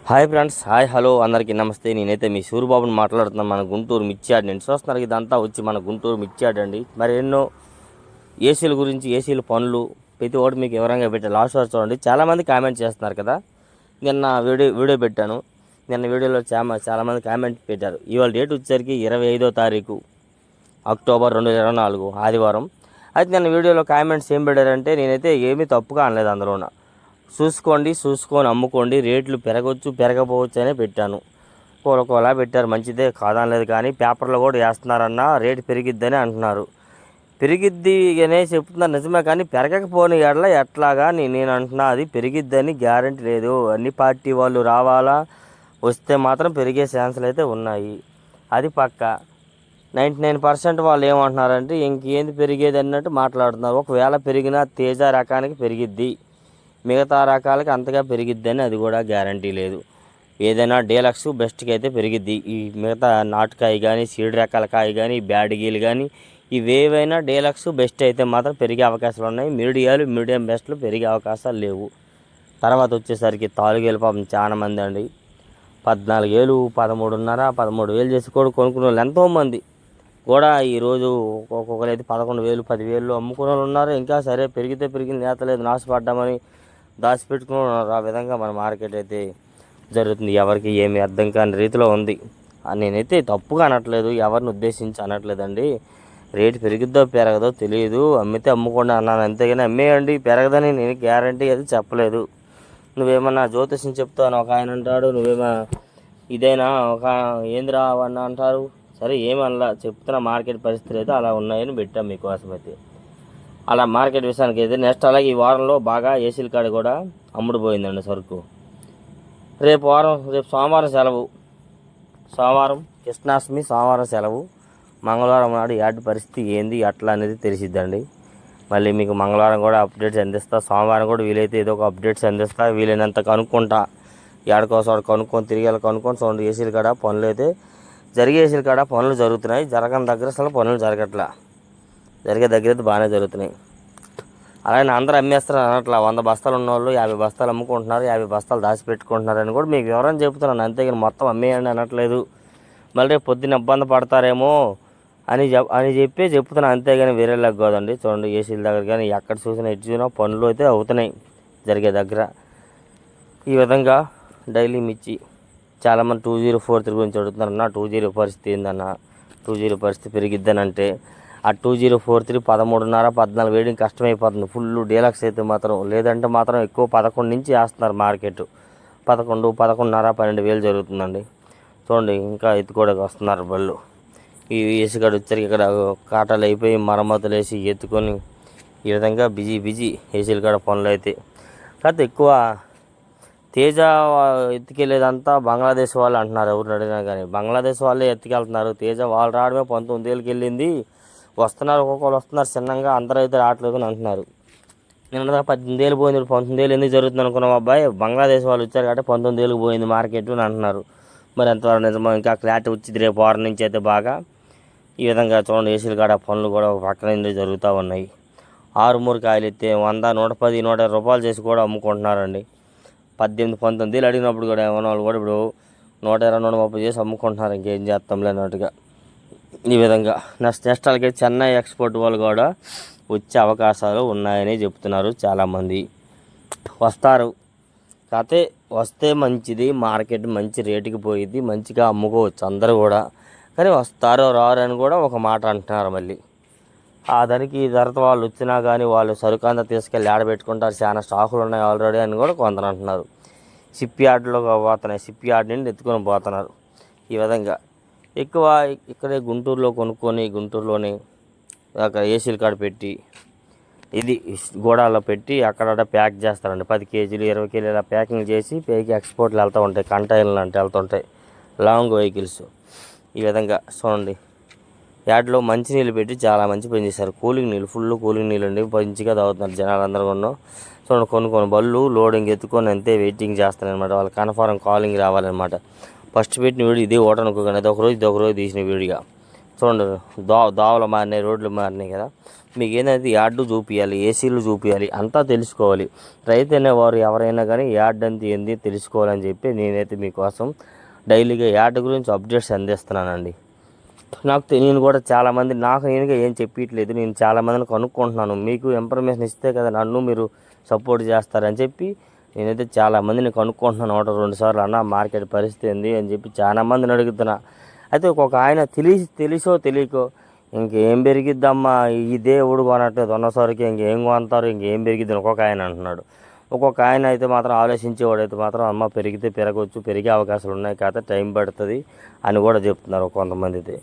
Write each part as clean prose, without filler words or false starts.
Hi friends, hi hello అందరికీ నమస్తే. నేనైతే మీ సూరిబాబుని మాట్లాడుతున్నాను. మన గుంటూరు మిర్చియాడ్ నేను చూస్తున్నారు. ఇదంతా వచ్చి మన గుంటూరు మిర్చియాడ్ అండి. మరి ఎన్నో ఏసీల గురించి, ఏసీల పనులు ప్రతి ఒక్కటి మీకు వివరంగా పెట్టాను. లాస్ట్ వరకు చూడండి. చాలామంది కామెంట్ చేస్తున్నారు కదా. నిన్న వీడియో పెట్టాను. నిన్న వీడియోలో చాలామంది కామెంట్ పెట్టారు. ఇవాళ డేట్ వచ్చేసరికి 25వ తారీఖు అక్టోబర్ 2024 ఆదివారం. అయితే నిన్న వీడియోలో కామెంట్స్ ఏం పెట్టారంటే నేనైతే ఏమీ తప్పుగా అనలేదు. అందులోన చూసుకొని అమ్ముకోండి, రేట్లు పెరగవచ్చు పెరగపోవచ్చు అనే పెట్టాను. కోలా పెట్టారు, మంచిదే కాదనలేదు. కానీ పేపర్లో కూడా వేస్తున్నారన్న రేటు పెరిగిద్దని అంటున్నారు. పెరిగిద్ది అనే చెప్తున్నారు నిజమే, కానీ పెరగకపోయిన ఎడల ఎట్లాగా నేను అంటున్నా. అది పెరిగిద్దని గ్యారంటీ లేదు. అన్ని పార్టీ వాళ్ళు రావాలా, వస్తే మాత్రం పెరిగే ఛాన్సులు అయితే ఉన్నాయి. అది పక్క. 99% వాళ్ళు ఏమంటున్నారంటే ఇంకేంది పెరిగేది అన్నట్టు మాట్లాడుతున్నారు. ఒకవేళ పెరిగినా తేజ రకానికి పెరిగిద్ది, మిగతా రకాలకి అంతగా పెరిగిద్దని అది కూడా గ్యారంటీ లేదు. ఏదైనా డీలక్స్ బెస్ట్కి అయితే పెరిగిద్ది. ఈ మిగతా నాటుకాయ కానీ, సీడ్ రకాల కాయ కానీ, బ్యాడ్గీలు కానీ ఇవేవైనా డీలక్స్ బెస్ట్ అయితే మాత్రం పెరిగే అవకాశాలు ఉన్నాయి. మీడియం బెస్ట్లు పెరిగే అవకాశాలు లేవు. తర్వాత వచ్చేసరికి తాలుగేలు పాపం చాలా మంది అండి 14,000, 13,500, 13,000 చేసి కూడా కొనుక్కునే వాళ్ళు ఎంతోమంది కూడా ఈరోజు ఒక్కొక్కరు అయితే 11,000, 10,000 అమ్ముకునే వాళ్ళు ఉన్నారు. ఇంకా సరే పెరిగితే పెరిగింది, నేతలేదు, నాశపడ్డామని దాచిపెట్టుకుని ఉన్నారు. ఆ విధంగా మన మార్కెట్ అయితే జరుగుతుంది. ఎవరికి ఏమి అర్థం కాని రీతిలో ఉంది. నేనైతే తప్పుగా అనట్లేదు, ఎవరిని ఉద్దేశించి అనట్లేదండి. రేటు పెరిగిద్దో పెరగదో తెలియదు, అమ్మితే అమ్ముకోండి అన్నాను. అంతేగాని అమ్మేయండి పెరగదని నేను గ్యారంటీ అది చెప్పలేదు. నువ్వేమన్నా జ్యోతిష్యం చెప్తాను ఒక ఆయన అంటాడు, నువ్వేమో ఇదైనా ఒక ఏంద్రా అవన్న అంటారు. సరే ఏమనలా, చెప్తున్నా మార్కెట్ పరిస్థితులు అయితే అలా ఉన్నాయని పెట్టాం మీకోసం అయితే. అలా మార్కెట్ విషయానికి అయితే నెక్స్ట్ అలాగే ఈ వారంలో బాగా ఏసీల కాడ కూడా అమ్ముడుపోయిందండి సరుకు. రేపు సోమవారం సెలవు. సోమవారం కృష్ణాష్టమి, సోమవారం సెలవు. మంగళవారం నాడు యాడ్ పరిస్థితి ఏంది అట్లా అనేది తెలిసిద్దండి. మళ్ళీ మీకు మంగళవారం కూడా అప్డేట్స్ అందిస్తా. సోమవారం కూడా వీలైతే ఏదో ఒక అప్డేట్స్ అందిస్తా. వీలైనంత కనుక్కుంటా, ఏడకోసం కనుక్కొని తిరిగి కనుక్కొని చూడండి. ఏసీల కాడ పనులు అయితే ఏసీల కాడ పనులు జరుగుతున్నాయి. జరగని దగ్గర అసలు పనులు జరగట్లా, జరిగే దగ్గర అయితే బాగానే జరుగుతున్నాయి. అలాగే అందరూ అమ్మేస్తారు అనట్లా. 100 బస్తాలు ఉన్నవాళ్ళు 50 బస్తాలు అమ్ముకుంటున్నారు, 50 బస్తాలు దాచిపెట్టుకుంటున్నారని కూడా మీకు వివరం చెబుతున్నాను. అంతేగాని మొత్తం అమ్మేయండి అనట్లేదు. మళ్ళీ రేపు పొద్దున్న ఇబ్బంది పడతారేమో అని చెప్తున్నాను. అంతేగాని వేరేలాగా కాదండి. చూడండి ఏసీల దగ్గర కానీ ఎక్కడ చూసినా ఎటు చూసినా పనులు అయితే అవుతున్నాయి జరిగే దగ్గర. ఈ విధంగా డైలీ మిర్చి చాలామంది 2043 గురించి అడుగుతున్నారన్న. 20 పరిస్థితి ఏందన్న, 20 పరిస్థితి పెరిగిద్దని అంటే ఆ 2043 13.5, 14 వేయడం కష్టమైపోతుంది. ఫుల్ డీలక్స్ అయితే మాత్రం, లేదంటే మాత్రం ఎక్కువ 11 నుంచి వేస్తున్నారు మార్కెట్. 11, 11.5, 12,000 జరుగుతుందండి. చూడండి ఇంకా ఎత్తుకోవడానికి వస్తున్నారు బళ్ళు. ఈ ఏసీగాడు వచ్చరికి ఇక్కడ కాటాలు అయిపోయి మరమ్మతులు వేసి ఎత్తుకొని ఈ విధంగా బిజీ ఏసీల కాడ పనులు అయితే. కాకపోతే ఎక్కువ తేజ ఎత్తుకెళ్ళేదంతా బంగ్లాదేశ్ వాళ్ళు అంటున్నారు. ఎవరు అడిగినా కానీ బంగ్లాదేశ్ వాళ్ళే ఎత్తుకెళ్తున్నారు. తేజ వాళ్ళు రావడమే 19,000కి వెళ్ళింది. వస్తున్నారు, ఒక్కొక్కరు వస్తున్నారు చిన్నగా, అందరూ అయితే రావట్లేదు అని అంటున్నారు. నేను 18,000 పోయింది, 19,000 ఎందుకు జరుగుతుంది అనుకున్నాం అబ్బాయి. బంగ్లాదేశ్ వాళ్ళు వచ్చారు కాబట్టి 19,000 పోయింది మార్కెట్ అని అంటున్నారు. మరి ఎంతవరకు నిజమో ఇంకా క్లారిటీ వచ్చింది రేపు వారం నుంచి అయితే బాగా. ఈ విధంగా చూడండి ఏసీల కాడ పనులు కూడా ఒక పక్కన జరుగుతూ ఉన్నాయి. 6 కాయలు ఎత్తే 100, 110, 120 రూపాయలు చేసి కూడా అమ్ముకుంటున్నారండి. 18, 19,000 అడిగినప్పుడు కూడా ఏమన్నా వాళ్ళు కూడా ఇప్పుడు 120, 130 చేసి అమ్ముకుంటున్నారు. ఇంకేం చేస్తాం లేనట్టుగా. ఈ విధంగా నెక్స్ట్ వాళ్ళకి చెన్నై ఎక్స్పోర్ట్ వాళ్ళు కూడా వచ్చే అవకాశాలు ఉన్నాయని చెప్తున్నారు. చాలామంది వస్తారు. కాకపోతే వస్తే మంచిది, మార్కెట్ మంచి రేటుకి పోయిద్ది, మంచిగా అమ్ముకోవచ్చు అందరూ కూడా. కానీ వస్తారో రారు అని కూడా ఒక మాట అంటున్నారు. మళ్ళీ ఆ దానికి ధరతో వాళ్ళు వచ్చినా కానీ వాళ్ళు సరుకు అంతా తీసుకెళ్ళి ఆడబెట్టుకుంటారు. చాలా స్టాకులు ఉన్నాయి ఆల్రెడీ అని కూడా కొందరు అంటున్నారు. షిప్ యార్డ్లో పోతున్నాయి, షిప్ యార్డ్ నుండి ఎత్తుకొని పోతున్నారు. ఈ విధంగా ఎక్కువ ఇక్కడే గుంటూరులో కొనుక్కొని గుంటూరులోనే అక్కడ ఏసీల కాడ పెట్టి ఇది గోడాల్లో పెట్టి అక్కడ ప్యాక్ చేస్తారండి. 10 కేజీలు 20 కేజీలు ప్యాకింగ్ చేసి పైకి ఎక్స్పోర్ట్లు వెళ్తూ ఉంటాయి. కంటైనర్లు అంటే వెళ్తుంటాయి, లాంగ్ వెహికల్స్. ఈ విధంగా చూడండి యాడ్లో మంచినీళ్ళు పెట్టి చాలా మంచి పని చేశారు. కూలింగ్ నీళ్ళు, ఫుల్ కూలింగ్ నీళ్ళు అండి, మంచిగా తాగుతున్నారు జనాలు అందరూ. చూడండి కొన్ని బళ్ళు లోడింగ్ ఎత్తుకొని అంతే వెయిటింగ్ చేస్తాను అనమాట. వాళ్ళు కన్ఫర్మ్ కాలింగ్ రావాలన్నమాట. ఫస్ట్ పెట్టిన వీడియో ఇదే ఓట అనుకోగానే ఇది ఒక రోజు తీసిన వీడియోగా చూడండి, దోవలు మారినాయి, రోడ్లు మారినాయి కదా. మీకు ఏంటంటే యార్డు చూపించాలి, ఏసీలు చూపించాలి, అంతా తెలుసుకోవాలి. రైతు అనేవారు ఎవరైనా కానీ యార్డ్ అంతా ఏంది తెలుసుకోవాలని చెప్పి నేనైతే మీకోసం డైలీగా యార్డ్ గురించి అప్డేట్స్ అందిస్తున్నానండి. నేను కూడా చాలామంది నేనుగా ఏం చెప్పట్లేదు, నేను చాలామందిని కనుక్కుంటున్నాను. మీకు ఇన్ఫర్మేషన్ ఇస్తే కదా నన్ను మీరు సపోర్ట్ చేస్తారని చెప్పి నేనైతే చాలామందిని కనుక్కుంటున్నాను. 1-2 సార్లు అన్న మార్కెట్ పరిస్థితి ఏంది అని చెప్పి చాలామందిని అడుగుతున్నా. అయితే ఒక ఆయన తెలిసో తెలియకో ఇంకేం పెరిగిద్దమ్మా ఈ దేవుడు కొనట్లేదు ఉన్నసరికి ఇంకేం కొంటారు, ఇంకేం పెరిగిద్ది ఒక్కొక్క ఆయన అంటున్నాడు. ఒక్కొక్క ఆయన అయితే మాత్రం ఆలోచించేవాడైతే మాత్రం అమ్మ పెరిగితే పెరగవచ్చు, పెరిగే అవకాశాలు ఉన్నాయి, కాకపోతే టైం పడుతుంది అని కూడా చెప్తున్నారు కొంతమంది అయితే.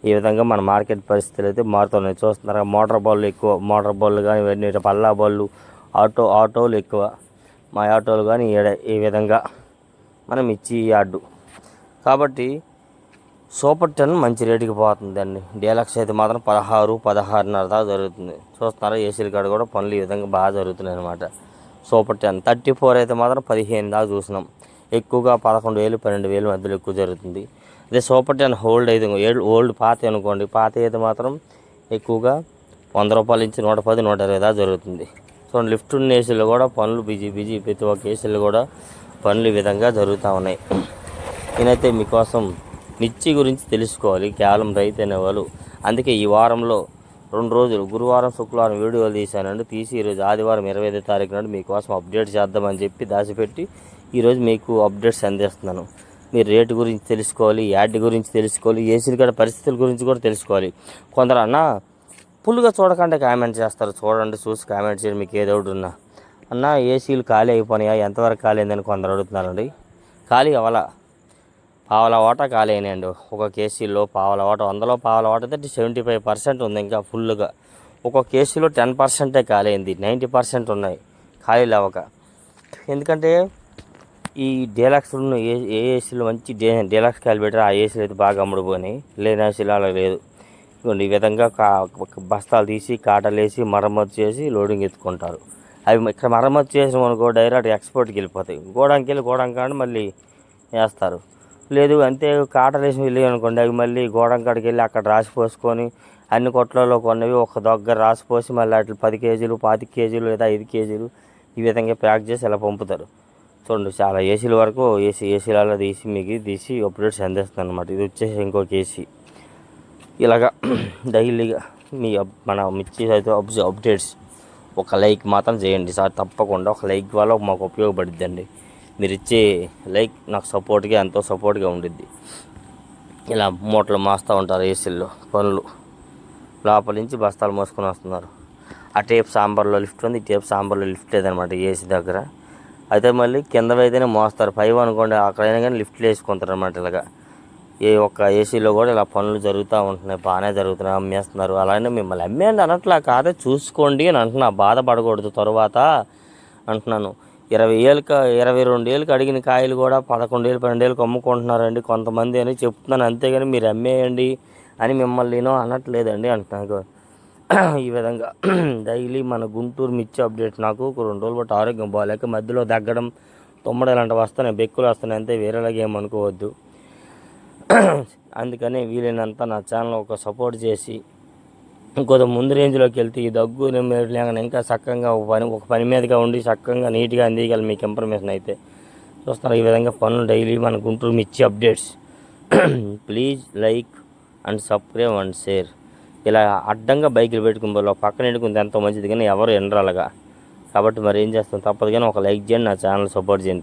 ఈ విధంగా మన మార్కెట్ పరిస్థితులు అయితే మారుతున్నాయి. చూస్తున్నారు, మోటార్ బాళ్ళు ఎక్కువ, మోటార్ బాళ్ళు కానీ ఇవన్నీ పల్లా బాళ్ళు, ఆటోలు ఎక్కువ, మా ఆటోలు కానీ ఈ విధంగా మనం ఇచ్చి యార్డు కాబట్టి సూపర్ 10 మంచి రేటుకి పోతుందండి. డీలక్స్ అయితే మాత్రం 16-16.5 దాకా జరుగుతుంది. చూస్తున్నారా, ఏసీల కాడ కూడా పనులు ఈ విధంగా బాగా జరుగుతున్నాయి అనమాట. సూపర్ 10 34 అయితే మాత్రం 15 దాకా చూసినాం. ఎక్కువగా 11,000-12,000 మధ్యలో ఎక్కువ జరుగుతుంది. అదే సూపర్ 10 హోల్డ్ అయితే ఓల్డ్ పాత అనుకోండి, పాత అయితే మాత్రం ఎక్కువగా 100 రూపాయల నుంచి 110-120 దాకా జరుగుతుంది. సో లిఫ్ట్ ఉన్న ఏసీలు కూడా పనులు బిజీ ప్రతి ఒక్క ఏసీలు కూడా పనులు ఈ విధంగా జరుగుతూ ఉన్నాయి. నేనైతే మీకోసం మిర్చి గురించి తెలుసుకోవాలి కేవలం రైతు అనేవాళ్ళు. అందుకే ఈ వారంలో 2 రోజులు గురువారం శుక్రవారం వీడియోలు తీసి ఈరోజు ఆదివారం 25వ తారీఖు నాడు మీకోసం అప్డేట్ చేద్దామని చెప్పి దాచిపెట్టి ఈరోజు మీకు అప్డేట్స్ అందిస్తున్నాను. మీరు రేటు గురించి తెలుసుకోవాలి, యాడ్ గురించి తెలుసుకోవాలి, ఏసీలు కూడా పరిస్థితుల గురించి కూడా తెలుసుకోవాలి. కొందరు అన్న ఫుల్గా చూడకుండా కామెంట్ చేస్తారు. చూడండి, చూసి కామెంట్ చేయండి. మీకు ఏదో ఒకటి ఉన్నా అన్న ఏసీలు ఖాళీ అయిపోయినాయా, ఎంతవరకు ఖాళీ అయిందని కొందరు అడుగుతున్నారండి. ఖాళీ అవ్వాలా, పావలా ఓట ఖాళీ అయినాయండి. ఒక కేసీలో పావలా ఓట, 100లో పావలా ఓట అయితే 75% ఉంది ఇంకా ఫుల్గా. ఒక కేసీలో 10% ఖాళీ అయింది, 90% ఉన్నాయి ఖాళీలు అవ్వక. ఎందుకంటే ఈ డీలక్స్ ఏ ఏసీలు మంచి డీలక్స్ క్యాలిబరేటర్ ఆ ఏసీలు అయితే బాగా అమ్ముడుపోయినాయి, లేని ఏసీలు అలా లేదు. ఈ విధంగా బస్తాలు తీసి కాటలు వేసి మరమ్మతు చేసి లోడింగ్ ఎత్తుకుంటారు. అవి ఇక్కడ మరమ్మతు చేసిన మనకో డైరెక్ట్ ఎక్స్పోర్ట్కి వెళ్ళిపోతాయి. గోడంకి మళ్ళీ వేస్తారు. లేదు అంతే కాటలు వేసి వెళ్ళి అనుకోండి, అవి మళ్ళీ గోడంకాడికి వెళ్ళి అక్కడ రాసి పోసుకొని అన్ని కొట్లలో కొన్నవి ఒక దగ్గర రాసిపోసి మళ్ళీ అట్లా 10 కేజీలు 25 కేజీలు లేదా 5 కేజీలు ఈ విధంగా ప్యాక్ చేసి ఇలా పంపుతారు. చూడండి, చాలా ఏసీల వరకు ఏసీలలో తీసి అప్డేట్స్ అందిస్తాను అనమాట. ఇది వచ్చేసి ఇంకొక ఏసీ. ఇలాగా డైలీగా మన మిర్చి అయితే అప్డేట్స్ ఒక లైక్ మాత్రం చేయండి సార్, తప్పకుండా ఒక లైక్ వల్ల మాకు ఉపయోగపడుద్దండి. మీరు ఇచ్చే లైక్ నాకు ఎంతో సపోర్ట్గా ఉండిద్ది. ఇలా మూటలు మోస్తూ ఉంటారు ఏసీల్లో పనులు, లోపల నుంచి బస్తాలు మోసుకొని వస్తున్నారు. ఆ టేప్ సాంబార్లో లిఫ్ట్ ఉంది, ఈ టేప్ సాంబార్లో లిఫ్ట్ లేదనమాట ఏసీ దగ్గర. అయితే మళ్ళీ కిందవైతేనే మోస్తారు, పైవ అనుకోండి అక్కడైనా కానీ లిఫ్ట్లు వేసుకుంటారు అనమాట. ఇలాగా ఏ ఒక్క ఏసీలో కూడా ఇలా పనులు జరుగుతూ ఉంటున్నాయి, బాగానే జరుగుతున్నాయి, అమ్మేస్తున్నారు. అలానే మిమ్మల్ని అమ్మేయండి అనట్లా, కాదే చూసుకోండి అని అంటున్నా, బాధపడకూడదు తరువాత అంటున్నాను. 22 ఏళ్ళకి అడిగిన కాయలు కూడా 11,000 12,000 అమ్ముకుంటున్నారండి కొంతమంది అని చెప్తున్నాను. అంతేగాని మీరు అమ్మేయండి అని మిమ్మల్ని నేను అనట్లేదండి అంటున్నాను. ఈ విధంగా డైలీ మన గుంటూరు మిర్చి అప్డేట్ నాకు ఒక 2 రోజులు బట్టి ఆరోగ్యం బాగాలేక మధ్యలో దగ్గడం తుమ్మడలు అంటే వస్తున్నాయి, బెక్కులు వస్తున్నాయి, అంతే, వేరేలాగా ఏమనుకోవద్దు. అందుకని వీలైనంత నా ఛానల్ ఒక సపోర్ట్ చేసి ఇంకొక ముందు రేంజ్లోకి వెళ్తే ఈ దగ్గు లేకుండా ఇంకా చక్కగా ఒక పని మీదగా ఉండి చక్కగా నీట్గా అందియగల మీకు ఇన్ఫర్మేషన్ అయితే చూస్తారు. ఈ విధంగా పనులు డైలీ మన గుంటూరు మిర్చి updates. Please like and subscribe and share. ఇలా అడ్డంగా బైకులు పెట్టుకుని పక్కన ఎడుకుంది ఎంతో మంచిది, కానీ ఎవరు ఎనరాలగా. కాబట్టి మరి ఏం చేస్తాం, తప్పదు కానీ ఒక లైక్ చేయండి, నా ఛానల్ సపోర్ట్ చేయండి.